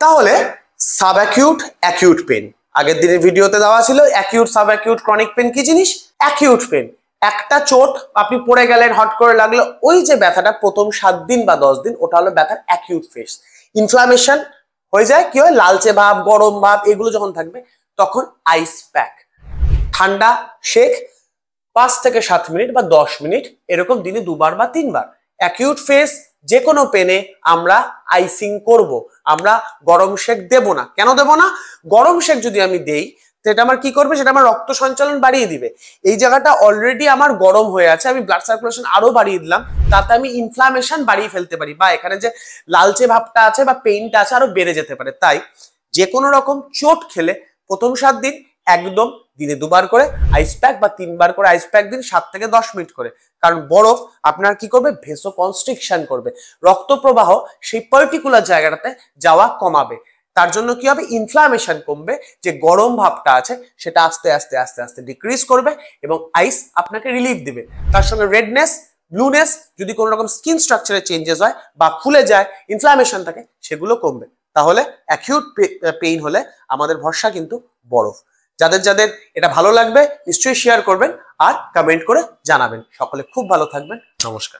তাহলে subacute acute pen, আগের দিনের ভিডিওতে দেওয়া ছিল অ্যাকিউট সাবঅ্যাকিউট ক্রনিক পেন কি জিনিস। অ্যাকিউট পেন একটা চোট আপনি পড়ে গেলেন, হট করে লাগলো, ওই যে ব্যথাটা প্রথম 7 দিন বা 10 দিন, ওটা হলো ব্যথার অ্যাকিউট ফেজ। ইনফ্লামেশন হয়ে যায়, কি হয়, লালচে ভাব, গরম ভাব, এগুলো যখন থাকবে তখন আইস প্যাক, ঠান্ডা শেক 5 থেকে 7 মিনিট বা 10 মিনিট, এরকম দিনে 2 বার বা 3 বার। অ্যাকিউট ফেজ যে কোনো পেনে আমরা আইসিং করব, আমরা গরম শেক দেব না। কেন দেব না? গরম শেক যদি আমি দেই সেটা আমার কি করবে, সেটা আমার রক্ত সঞ্চালন বাড়িয়ে দিবে। এই জায়গাটা অলরেডি আমার গরম হয়ে আছে, আমি ব্লাড সার্কুলেশন আরো বাড়িয়ে দিলাম, তাতে আমি ইনফ্লামেশন বাড়িয়ে ফেলতে পারি, বা এখানে যে লালচে ভাবটা আছে বা পেইনটা আছে আরো বেড়ে যেতে পারে। তাই যে কোনো রকম চোট খেলে প্রথম 7 দিন একদম দিনে 2 বার করে আইস প্যাক বা 3 বার করে আইস প্যাক দিন, 7 থেকে 10 মিনিট করে। কারণ বরফ আপনার কি করবে, ভেসো কনস্ট্রিকশন করবে, রক্ত প্রবাহ সেই পার্টিকুলার জায়গাটাতে যাওয়া কমাবে। তার জন্য কি হবে, ইনফ্লামেশন কমবে, যে গরম ভাবটা আছে সেটা আস্তে আস্তে আস্তে আস্তে ডিক্রিজ করবে এবং আইস আপনাকে রিলিফ দিবে। তার সঙ্গে রেডনেস, ব্লুনেস, যদি কোনো রকম স্কিন স্ট্রাকচারে চেঞ্জেস হয় বা ফুলে যায়, ইনফ্লামেশন থাকে, সেগুলো কমবে। তাহলে অ্যাকিউট পেইন হলে আমাদের ভরসা কিন্তু বরফ। যাদের যাদের এটা ভালো লাগবে নিশ্চয়ই শেয়ার করবেন আর কমেন্ট করে জানাবেন। সকলে খুব ভালো থাকবেন। নমস্কার।